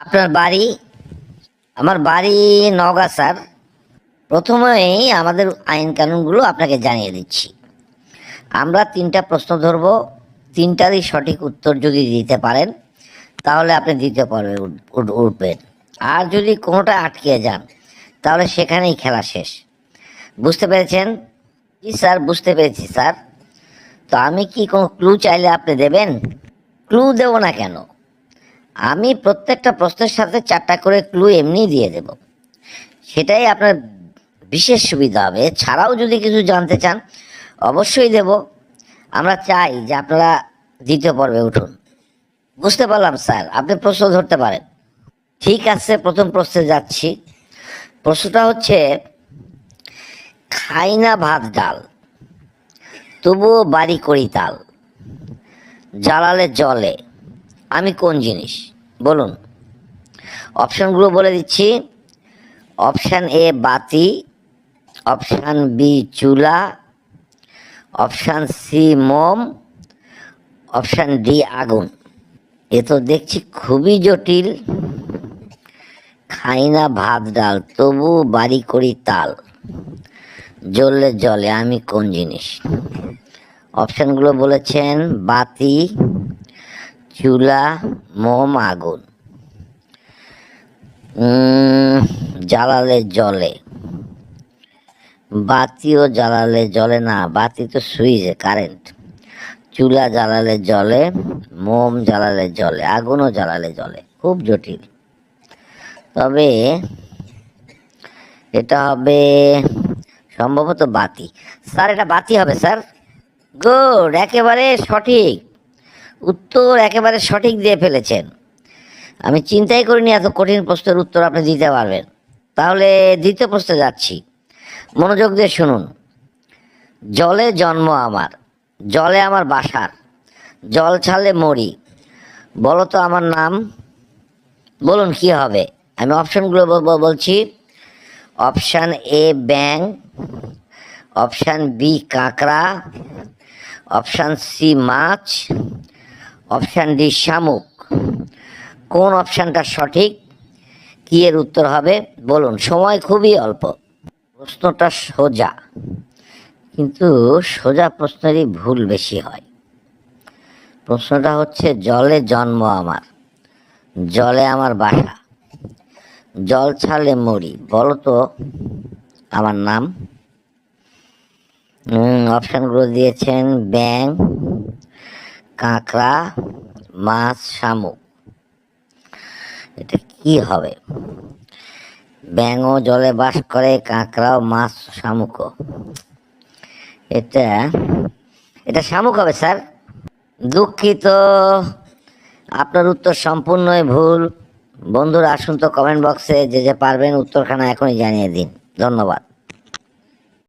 আপনার বাড়ি? আমার বাড়ি নওগাঁ স্যার। প্রথমেই আমাদের আইন কানুনগুলো আপনাকে জানিয়ে দিচ্ছি। আমরা ৩টা প্রশ্ন ধরব, ৩টারই সঠিক উত্তর যদি দিতে পারেন তাহলে আপনি দ্বিতীয় পর্বে উঠবেন। আর যদি কোনোটা আটকে যান তাহলে সেখানেই খেলা শেষ। বুঝতে পেরেছেন? জি স্যার, বুঝতে পেরেছি স্যার। তো আমি কি কোনো ক্লু চাইলে আপনি দেবেন? ক্লু দেব না কেন, আমি প্রত্যেকটা প্রশ্নের সাথে 4টা করে ক্লু এমনিই দিয়ে দেব। সেটাই আপনার বিশেষ সুবিধা হবে। ছাড়াও যদি কিছু জানতে চান অবশ্যই দেব। আমরা চাই যে আপনারা দ্বিতীয় পর্বে উঠুন। বুঝতে পারলাম স্যার, আপনি প্রশ্ন ধরতে পারেন। ঠিক আছে, প্রথম প্রশ্নে যাচ্ছি। প্রশ্নটা হচ্ছে, খাই না ভাত ডাল তবুও বাড়ি করি তাল, জ্বালালে জলে আমি কোন জিনিস? বলুন। অপশানগুলো বলে দিচ্ছি। অপশান এ বাতি, অপশান বি চুলা, অপশান সি মোম, অপশান ডি আগুন। এ তো দেখছি খুবই জটিল। খাই না ভাত ডাল তবু বাড়ি করি তাল, জ্বললে জলে আমি কোন জিনিস? অপশানগুলো বলেছেন বাতি, চুলা, মোম, আগুন। জ্বালালে জলে। বাতিও জ্বালালে জ্বলে না, বাতি তো সুইচে কারেন্ট। চুলা জ্বালালে জ্বলে, মোম জ্বালালে জ্বলে, আগুনও জ্বালালে জ্বলে। খুব জটিল। তবে এটা হবে সম্ভবত বাতি। স্যার, এটা বাতি হবে স্যার। গুড, একেবারে সঠিক উত্তর, একেবারে সঠিক দিয়ে ফেলেছেন। আমি চিন্তাই করিনি এত কঠিন প্রশ্নের উত্তর আপনি দিতে পারবেন। তাহলে দ্বিতীয় প্রশ্নে যাচ্ছি, মনোযোগ দিয়ে শুনুন। জলে জন্ম আমার, জলে আমার বাসার, জল ছাড়লে মরি, বলো তো আমার নাম। বলুন কি হবে? আমি অপশানগুলো বলছি। অপশান এ ব্যাং, অপশান বি কাঁকড়া, অপশান সি মাছ, অপশান ডি শামুক। কোন অপশানটা সঠিক? কি এর উত্তর হবে বলুন? সময় খুবই অল্প। প্রশ্নটা সোজা, কিন্তু সোজা প্রশ্নেরই ভুল বেশি হয়। প্রশ্নটা হচ্ছে, জলে জন্ম আমার, জলে আমার বাসা, জল ছাড়লে মরি, বলো তো আমার নাম। অপশানগুলো দিয়েছেন ব্যাং, কাঁকড়া, মাছ, শামুক। এটা কি হবে? ব্যাঙও জলে বাস করে, কাঁকড়াও, মাছ, শামুকও। এটা এটা শামুক হবে স্যার। দুঃখিত, আপনার উত্তর সম্পূর্ণই ভুল। বন্ধুরা আসুন তো কমেন্ট বক্সে যে যে পারবেন উত্তরখানা এখনই জানিয়ে দিন। ধন্যবাদ।